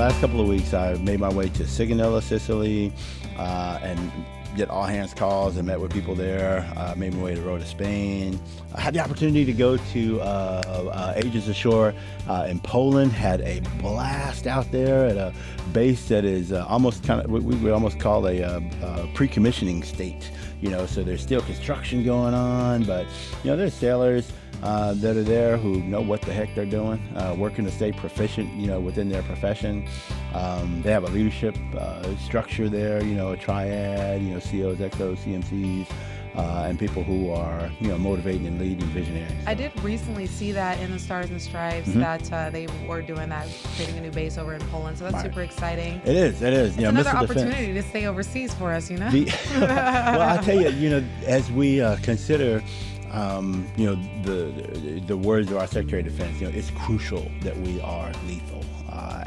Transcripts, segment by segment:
last couple of weeks, I made my way to Sigonella, Sicily, and did all hands calls and met with people there. Made my way to Rota, Spain. I had the opportunity to go to Agents Ashore in Poland. Had a blast out there at a base that is almost kind of, we would almost call a pre-commissioning state. So there's still construction going on, but there's sailors that are there who know what the heck they're doing, working to stay proficient, within their profession. They have a leadership structure there, a triad, COs, XOs, CMCs, and people who are, motivating and leading visionaries. I did recently see that in the Stars and Stripes that they were doing that, creating a new base over in Poland. So that's super exciing. It is. It's another opportunity to stay overseas for us, Well, I tell you, as we consider the words of our Secretary of Defense, it's crucial that we are lethal.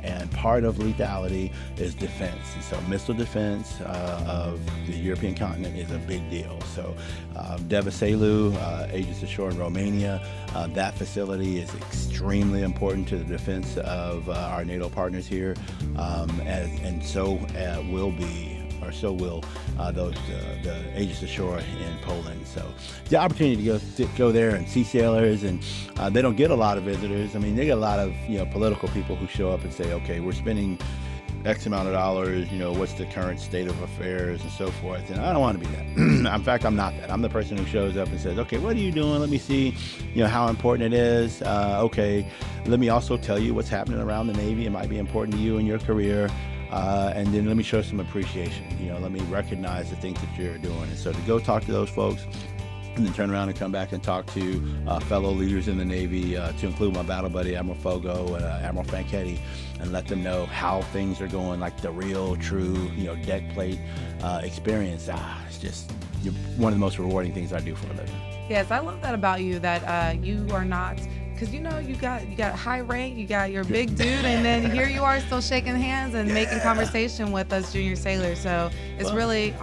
And part of lethality is defense. And so missile defense of the European continent is a big deal. So Devaselu, Agents Ashore in Romania, that facility is extremely important to the defense of our NATO partners here. And so will be, or so will the Agents Ashore in Poland. So the opportunity to go there and see sailors, and they don't get a lot of visitors. I mean, they get a lot of political people who show up and say, okay, we're spending X amount of dollars, what's the current state of affairs and so forth. And I don't want to be that. In fact, I'm not that. I'm the person who shows up and says, okay, what are you doing? Let me see, how important it is. Okay, let me also tell you what's happening around the Navy. It might be important to you in your career. And then let me show some appreciation. Let me recognize the things that you're doing. And so to go talk to those folks, and then turn around and come back and talk to fellow leaders in the Navy, to include my battle buddy, Admiral Fogo and Admiral Fanchetti, and let them know how things are going, like the real, true, deck plate experience. It's just one of the most rewarding things I do for a living. Yes, I love that about you, that you are not, because you got high rank, you got your big dude, and then here you are still shaking hands and making conversation with us junior sailors. So it's really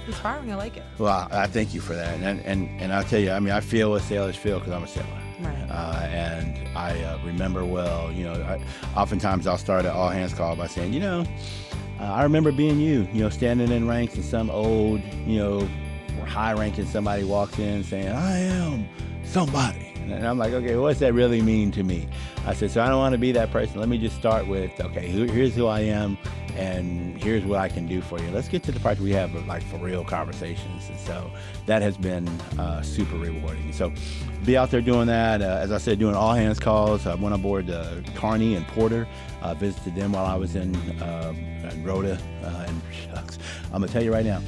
inspiring. I like it. Well, I thank you for that, and I'll tell you, I feel what sailors feel because I'm a sailor. Right. And I remember well. Oftentimes I'll start an all hands call by saying, I remember being you, standing in ranks, and some old, high ranking somebody walks in saying, I am somebody. And I'm like, okay, what's that really mean to me? I said, so I don't want to be that person. Let me just start with, okay, here's who I am, and here's what I can do for you. Let's get to the part where we have for real conversations. And so that has been super rewarding. So be out there doing that. As I said, doing all hands calls. I went aboard Kearney and Porter, visited them while I was in Rota. And shucks, I'm gonna tell you right now,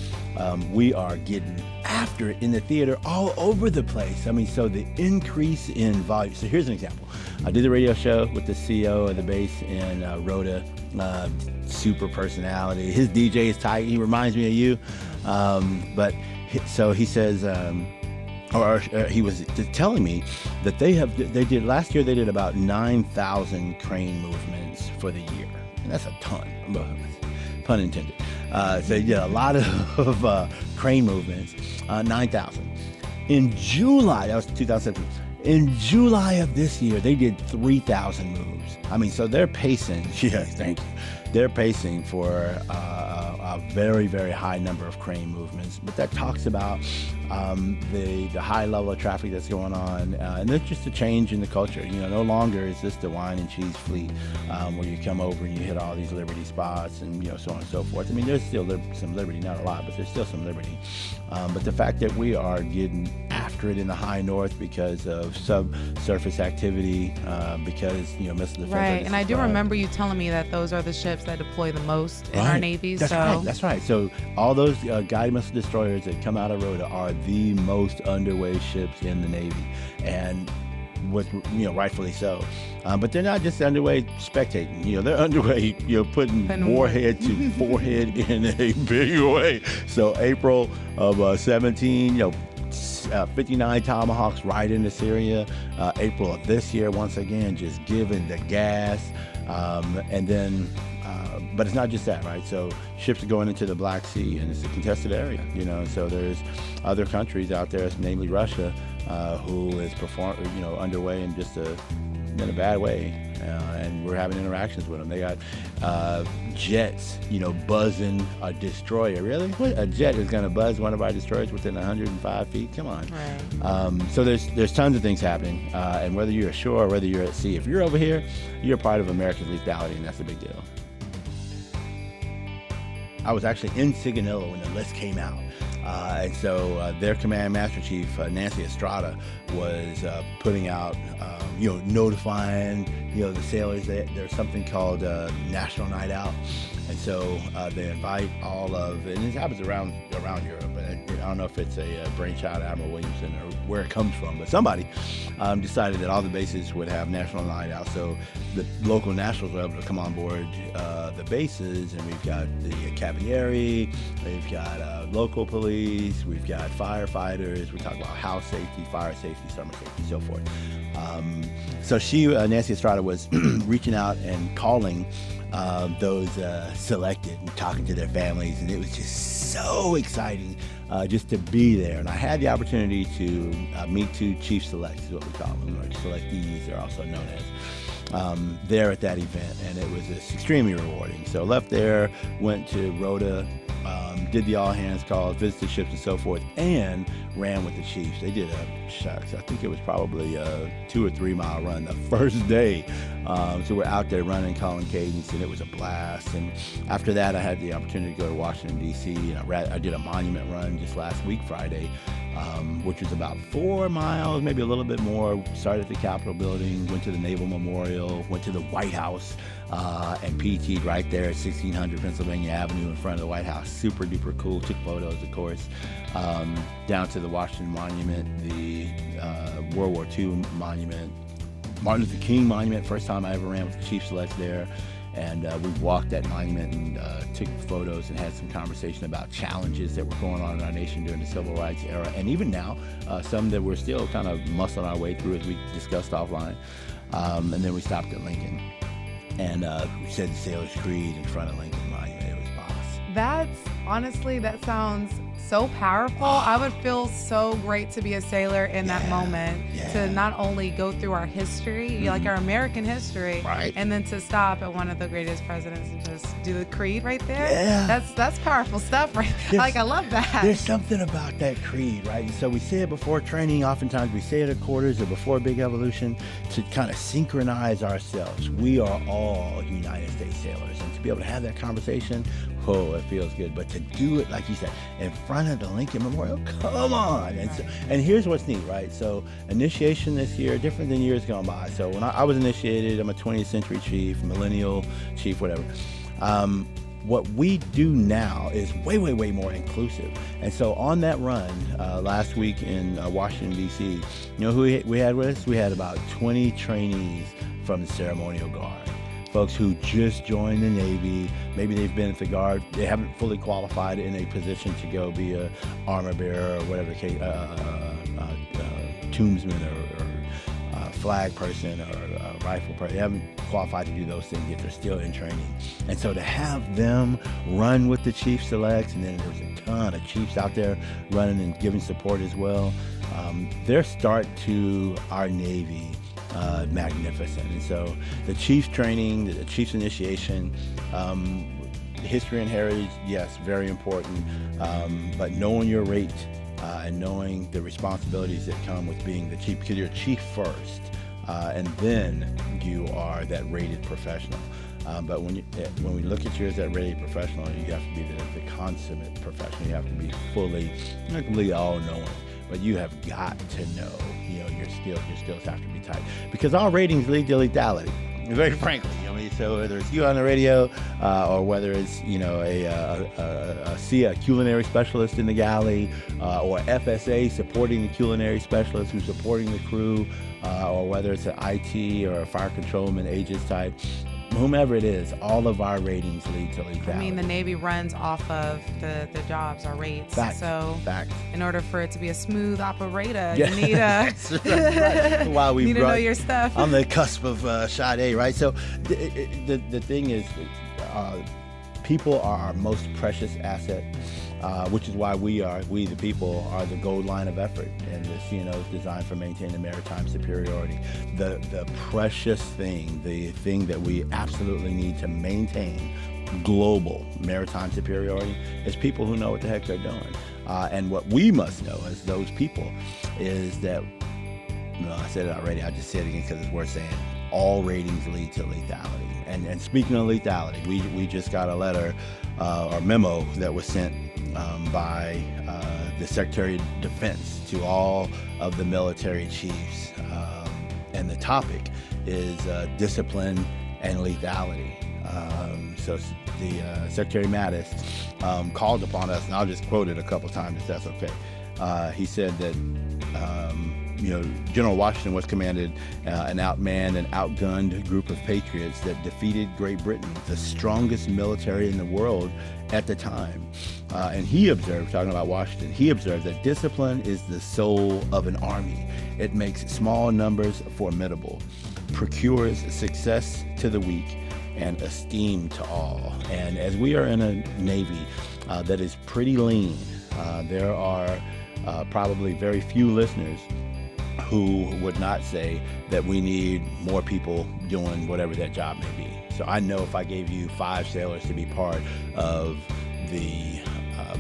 we are getting after it in the theater all over the place. So the increase in volume. So here's an example. I did the radio show with the CEO of the base in Rota. Super personality. His DJ is tight. He reminds me of you. So he says, he was telling me that last year they did about 9,000 crane movements for the year. And that's a ton, pun intended. So they did a lot of crane movements, 9,000. In July, that was 2017. In July of this year, they did 3,000 moves. So they're pacing. Yeah, thank you. They're pacing for a very, very high number of crane movements. But that talks about the high level of traffic that's going on. And there's just a change in the culture. No longer is this the wine and cheese fleet where you come over and you hit all these liberty spots and, so on and so forth. There's still some liberty, not a lot, but there's still some liberty. But the fact that we are getting after it in the high north because of subsurface activity, because, missile defense. Right, and I do remember you telling me that those are the ships that deploy the most in our Navy. That's right. So all those guided missile destroyers that come out of Rota are the most underway ships in the Navy, and with rightfully so. But they're not just underway spectating. They're underway putting warhead to forehead in a big way. So April of 17, 59 Tomahawks right into Syria. April of this year, once again, just giving the gas. And then But it's not just that, right? So ships are going into the Black Sea, and it's a contested area, So there's other countries out there, namely Russia, who is underway in just in a bad way, and we're having interactions with them. They got jets, buzzing a destroyer. Really? What? A jet is going to buzz one of our destroyers within 105 feet? Come on. Right. So there's tons of things happening, and whether you're ashore or whether you're at sea, if you're over here, you're part of America's lethality, and that's a big deal. I was actually in Sigonella when the list came out. And so their Command Master Chief, Nancy Estrada, was putting out, notifying, the sailors that there's something called National Night Out. And so they invite all of, and this happens around Europe, but I don't know if it's a brainchild of Admiral Williamson or where it comes from, but somebody decided that all the bases would have National Night Out. So the local nationals were able to come on board the bases, and we've got the Cavalieri, we've got local police, we've got firefighters, we talk about house safety, fire safety, summer safety, so forth. So Nancy Estrada was reaching out and calling those selected and talking to their families, and it was just so exciting just to be there. And I had the opportunity to meet two chief selects, is what we call them, or selectees, they're also known as, there at that event, and it was extremely rewarding. So left there, went to Rota, did the all hands calls, visited ships and so forth, and ran with the Chiefs. They did I think it was probably a 2 or 3 mile run the first day. So we're out there running, calling cadence, and it was a blast. And after that, I had the opportunity to go to Washington, D.C., and I did a monument run just last week, Friday, which was about 4 miles, maybe a little bit more. Started at the Capitol building, went to the Naval Memorial, went to the White House, and PT'd right there at 1600 Pennsylvania Avenue in front of the White House. Super duper cool. Took photos, of course. Down to the Washington Monument, the World War II Monument, Martin Luther King Monument. First time I ever ran with the Chief Selects there. And we walked that monument and took photos and had some conversation about challenges that were going on in our nation during the Civil Rights era. And even now, some that we're still kind of muscling our way through, as we discussed offline. And then we stopped at Lincoln and we said the Sailor's Creed in front of Lincoln Monument. It was boss. That sounds so powerful. I would feel so great to be a sailor in that moment, to not only go through our history, like our American history, right, and then to stop at one of the greatest presidents and just do the creed right there. Yeah. That's powerful stuff right there. I love that. There's something about that creed, right? And so we say it before training. Oftentimes we say it at quarters or before a big evolution to kind of synchronize ourselves. We are all United States sailors. And to be able to have that conversation, it feels good. But to do it, like you said, in front of the Lincoln Memorial, come on. And here's what's neat, right? So initiation this year, different than years gone by. So when I was initiated, I'm a 20th century chief, millennial chief, whatever. What we do now is way, way, way more inclusive. And so on that run last week in Washington, D.C., you know who we had with us? We had about 20 trainees from the ceremonial guard. Folks who just joined the Navy, maybe they've been at the Guard, they haven't fully qualified in a position to go be a armor bearer or whatever the case, tombsman or flag person or rifle person. They haven't qualified to do those things yet. They're still in training. And so to have them run with the Chief Selects, and then there's a ton of Chiefs out there running and giving support as well, their start to our Navy magnificent. And so the Chiefs training, the Chiefs initiation, history and heritage, yes, very important, but knowing your rate and knowing the responsibilities that come with being the chief, because you're chief first, and then you are that rated professional. But when we look at you as that rated professional, you have to be the consummate professional. You have to be fully, not really all-knowing, but you have got to know, your skills have to be tight, because all ratings lead to lethality. Very frankly, so whether it's you on the radio, or whether it's a culinary specialist in the galley, or FSA supporting the culinary specialist who's supporting the crew, or whether it's an IT or a fire controlman, agents type, whomever it is, all of our ratings lead to lethality. I mean, the Navy runs off of the jobs, our rates. Fact. So Fact. In order for it to be a smooth operator, you need right. While we need to know your stuff. On the cusp of Sade, right? So the thing is, people are our most precious asset, which is why we the people are the gold line of effort, and the CNO is designed for maintaining maritime superiority. The precious thing, the thing that we absolutely need to maintain global maritime superiority is people who know what the heck they're doing. And what we must know as those people is that, I said it already, I'll just say it again because it's worth saying, all ratings lead to lethality. And speaking of lethality, we just got a letter or memo that was sent by the Secretary of Defense to all of the military chiefs. And the topic is discipline and lethality. So the Secretary Mattis called upon us, and I'll just quote it a couple times if that's okay. He said that General Washington was commanded an outmanned and outgunned group of patriots that defeated Great Britain, the strongest military in the world at the time. And he observed, talking about Washington, he observed that discipline is the soul of an army. It makes small numbers formidable, procures success to the weak, and esteem to all. And as we are in a Navy that is pretty lean, there are probably very few listeners who would not say that we need more people doing whatever that job may be. So I know if I gave you 5 sailors to be part of the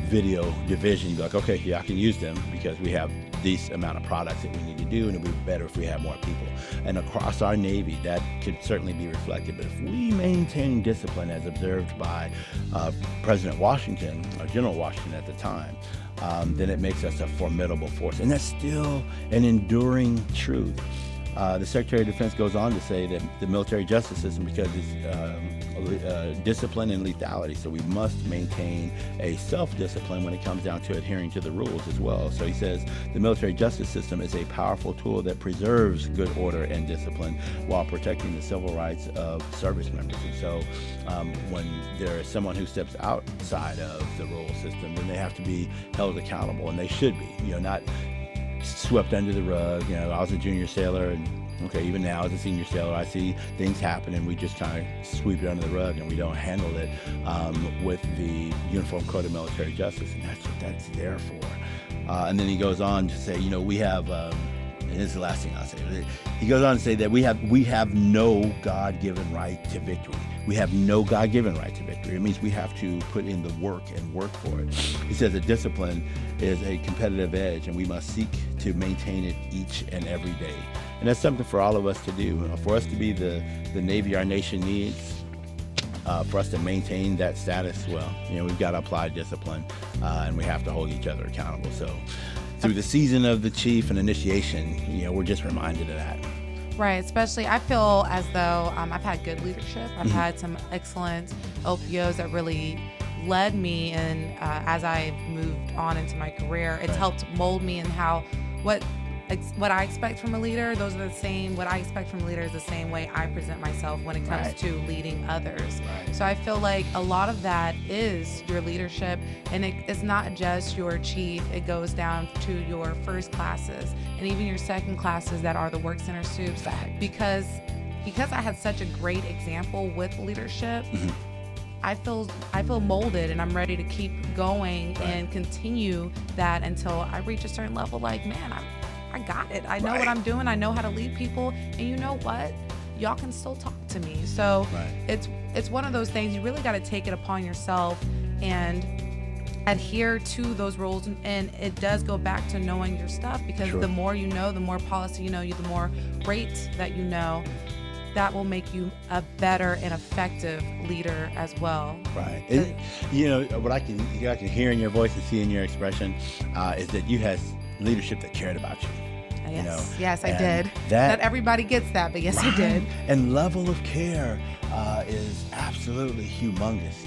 video division, you'd be like, okay, yeah, I can use them because we have this amount of products that we need to do, and it would be better if we had more people. And across our Navy, that could certainly be reflected. But if we maintain discipline as observed by President Washington, or General Washington at the time, then it makes us a formidable force. And that's still an enduring truth. The Secretary of Defense goes on to say that the military justice system, because it's discipline and lethality, so we must maintain a self-discipline when it comes down to adhering to the rules as well. So he says the military justice system is a powerful tool that preserves good order and discipline while protecting the civil rights of service members. And so when there is someone who steps outside of the rule system, then they have to be held accountable, and they should be, not swept under the rug. I was a junior sailor, and even now as a senior sailor, I see things happen and we just kind of sweep it under the rug and we don't handle it with the Uniform Code of Military Justice, and that's what that's there for. And then he goes on to say, we have, and this is the last thing I'll say. He goes on to say that we have no God-given right to victory. We have no God-given right to victory. It means we have to put in the work and work for it. He says that discipline is a competitive edge, and we must seek to maintain it each and every day. And that's something for all of us to do. For us to be the Navy our nation needs, for us to maintain that status, we've got to apply discipline, and we have to hold each other accountable. So through the season of the chief and initiation, we're just reminded of that. Right, especially I feel as though I've had good leadership. I've had some excellent LPOs that really led me, and as I moved on into my career, it's helped mold me in what I expect from a leader. Those are the same. What I expect from a leader is the same way I present myself when it comes to leading others. So I feel like a lot of that is your leadership, and it's not just your chief. It goes down to your first classes and even your second classes that are the work center soups. Because I had such a great example with leadership. I feel molded, and I'm ready to keep going and continue that until I reach a certain level. Like, man, I got it. I know what I'm doing. I know how to lead people. And you know what? Y'all can still talk to me. So it's one of those things. You really got to take it upon yourself and adhere to those rules. And it does go back to knowing your stuff, because the more you know, the more policy you know, the more rates that you know, that will make you a better and effective leader as well. Right. What I can hear in your voice and see in your expression is that you had leadership that cared about you. Yes, I did. Not everybody gets that, but yes, I did. And level of care is absolutely humongous.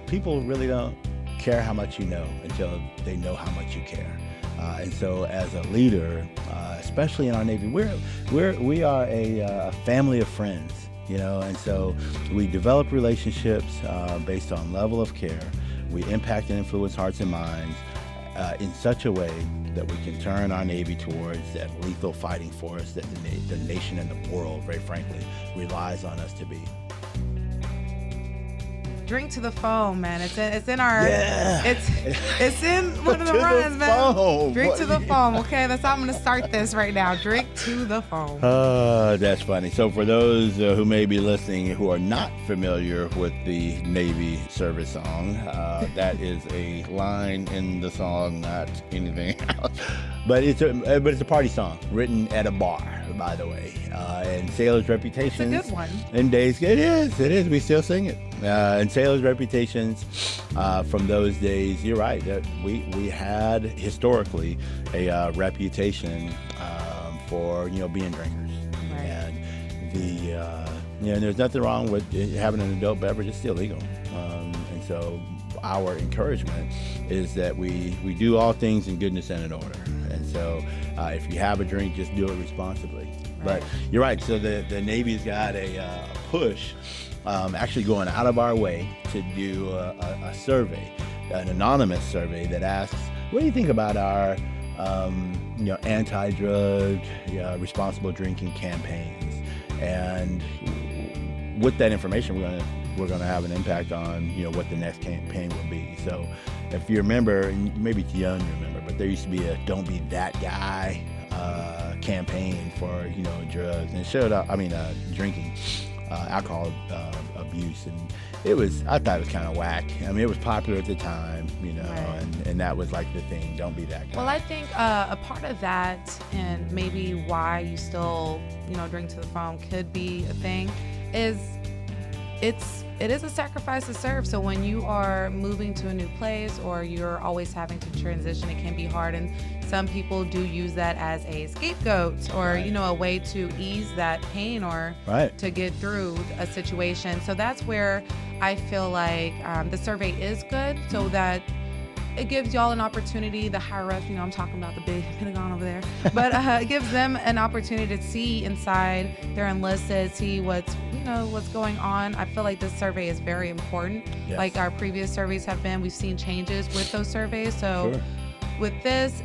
People really don't care how much you know until they know how much you care. And so, as a leader, especially in our Navy, we are a family of friends. And so we develop relationships based on level of care. We impact and influence hearts and minds in such a way that we can turn our Navy towards that lethal fighting force that the nation and the world, very frankly, relies on us to be. drink to the foam, man. It's in our Yeah. it's in one of the To the runs, man. foam. Drink to the foam. Okay, that's how I'm gonna start this right now. Drink to the foam. That's funny. So for those who may be listening who are not familiar with the Navy service song, that is a line in the song, not anything else. But it's a party song written at a bar, by the way. And Sailor's reputations. It's a good one. In days, it is. We still sing it. And Sailor's reputations from those days. You're right. That we had historically a reputation for being drinkers. Right. And there's nothing wrong with having an adult beverage. It's still legal. And so our encouragement is that we do all things in goodness and in order. And so if you have a drink, just do it responsibly. Right. But you're right. So the Navy's got a push, actually going out of our way to do a survey, an anonymous survey that asks, what do you think about our anti-drug, responsible drinking campaigns? And with that information, we're going to have an impact on what the next campaign will be. So if you remember, and maybe it's young you remember, but there used to be a "Don't Be That Guy" campaign for drugs, and it showed up. Drinking, alcohol abuse, and I thought it was kind of whack. I mean, it was popular at the time, Right. and that was like the thing. Don't be that guy. Well, I think a part of that, and maybe why you still drink to the foam could be a thing, is it is a sacrifice to serve. So when you are moving to a new place or you're always having to transition, it can be hard. And some people do use that as a scapegoat or, Right. A way to ease that pain or Right. to get through a situation. So that's where I feel like the survey is good, so that it gives y'all an opportunity, the higher ups, I'm talking about the big Pentagon over there, but it gives them an opportunity to see inside their enlisted, see what's going on. I feel like this survey is very important. Yes. Like our previous surveys have been, we've seen changes with those surveys. So Sure. with this,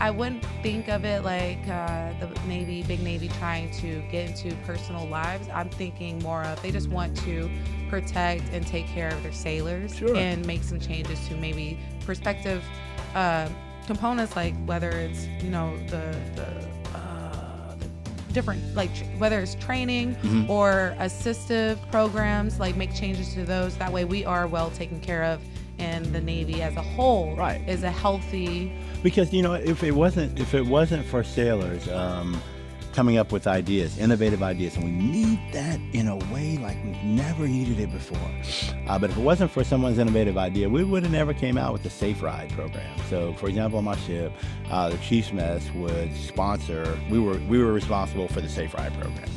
I wouldn't think of it like the Navy, big Navy trying to get into personal lives. I'm thinking more of they just want to protect and take care of their sailors. Sure. And make some changes to maybe prospective components, like whether it's the different, like whether it's training Mhm. or assistive programs, like make changes to those. That way we are well taken care of, and the Navy as a whole Right. is a healthy. Because if it wasn't for sailors coming up with ideas, innovative ideas, and we need that in a way like we've never needed it before. But if it wasn't for someone's innovative idea, we would have never came out with the Safe Ride program. So, for example, on my ship, the Chiefs Mess would sponsor. We were responsible for the Safe Ride program.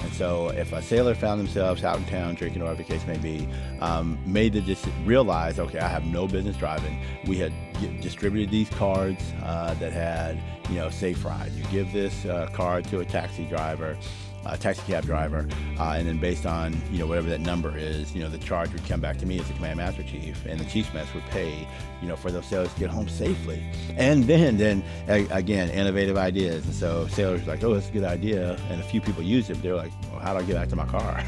And so, if a sailor found themselves out in town drinking, or whatever the case may be, realized, okay, I have no business driving. We had distributed these cards that had, Safe Ride. You give this card to a taxi cab driver, and then based on whatever that number is, the charge would come back to me as the command master chief, and the Chiefs Mess would pay for those sailors to get home safely. And then again, innovative ideas. And so sailors were like, oh, that's a good idea, and a few people used it. They're like, well, how do I get back to my car?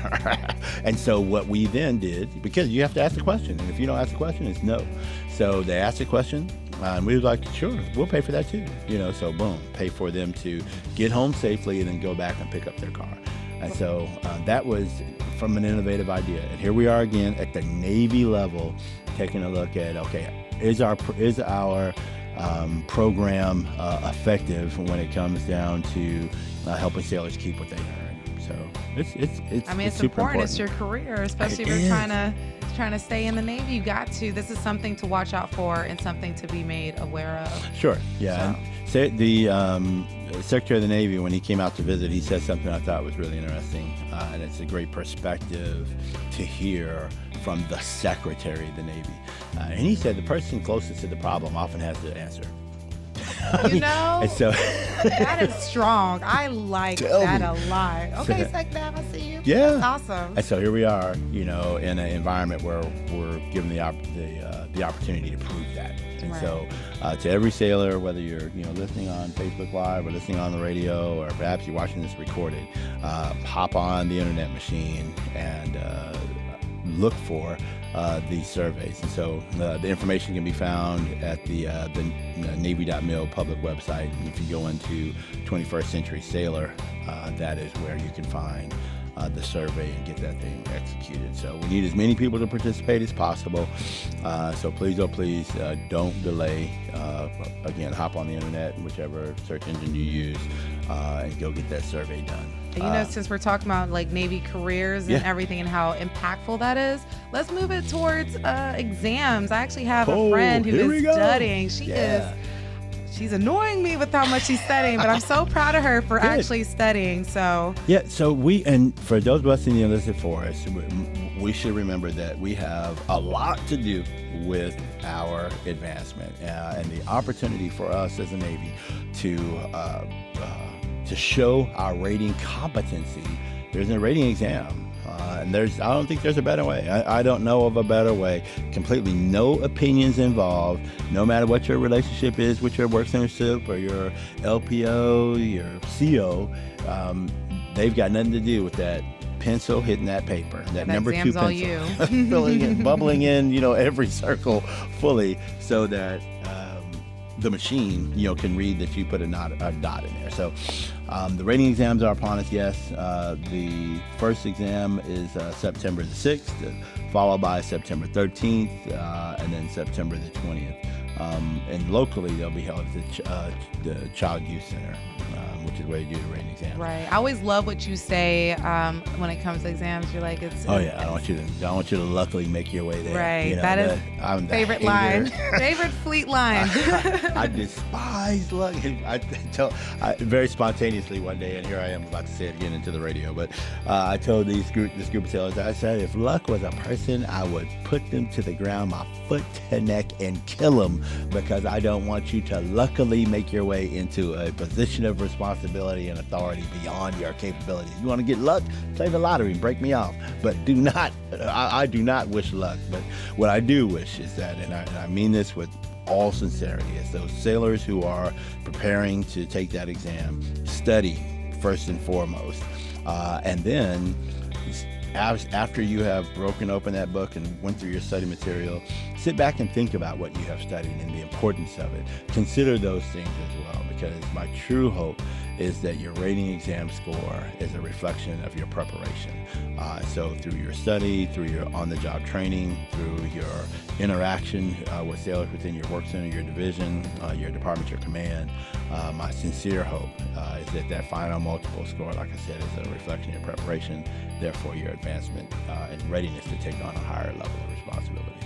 And so what we then did, because you have to ask the question, and if you don't ask the question, it's no. So they asked the question, and we were like, sure, we'll pay for that too. So boom, pay for them to get home safely and then go back and pick up their car. And so that was from an innovative idea. And here we are again at the Navy level, taking a look at, okay, is our program effective when it comes down to helping sailors keep what they earn? So it's super important. It's your career, especially if you're trying to stay in the Navy. You got to. This is something to watch out for and something to be made aware of. Sure. Yeah. So. And the Secretary of the Navy, when he came out to visit, he said something I thought was really interesting, and it's a great perspective to hear from the Secretary of the Navy. And he said the person closest to the problem often has the answer. And so that is strong. I like that a lot. Okay, SecNav, I see you. Yeah, that's awesome. And so here we are, in an environment where we're given the opportunity to prove that. And Right. so, to every sailor, whether you're listening on Facebook Live or listening on the radio, or perhaps you're watching this recorded, hop on the internet machine and look for these surveys. And so the information can be found at the Navy.mil public website. And if you go into 21st Century Sailor, that is where you can find the survey and get that thing executed. So we need as many people to participate as possible. So please don't delay. Again, hop on the internet, whichever search engine you use, and go get that survey done. Since we're talking about like Navy careers and everything and how impactful that is, let's move it towards exams. I actually have a friend who is studying. She's annoying me with how much she's studying, but I'm so proud of her for actually studying. So and for those of us in the enlisted force, we should remember that we have a lot to do with our advancement and the opportunity for us as a Navy to show our rating competency. There's a rating exam. And I don't think there's a better way. I don't know of a better way. Completely no opinions involved, no matter what your relationship is with your work center SIP or your LPO, your CO. They've got nothing to do with that pencil hitting that paper, that number 2 pencil. All you. Filling it, bubbling in, every circle fully so that the machine, can read that you put a dot in there. So the rating exams are upon us, yes. The first exam is September the 6th, followed by September 13th, and then September the 20th. And locally, they'll be held at the Child Youth Center, which is where you do the rating exams. Right. I always love what you say when it comes to exams. You're like, it's. Oh yeah, I want you to luckily make your way there. Right. That is favorite line. Favorite fleet line. I despise luck. I very spontaneously one day, and here I am about to say it again into the radio. But I told this group of sailors, I said, if luck was a person, I would put them to the ground, my foot to neck, and kill them, because I don't want you to luckily make your way into a position of responsibility and authority beyond your capabilities. You want to get luck? Play the lottery and break me off. But do not. I do not wish luck. But what I do wish is that, and I mean this with all sincerity, is those sailors who are preparing to take that exam, study first and foremost, and then after you have broken open that book and went through your study material, sit back and think about what you have studied and the importance of it. Consider those things as well, because my true hope is that your rating exam score is a reflection of your preparation. So through your study, through your on-the-job training, through your interaction with sailors within your work center, your division, your department, your command, my sincere hope is that final multiple score, like I said, is a reflection of your preparation, therefore your advancement and readiness to take on a higher level of responsibilities.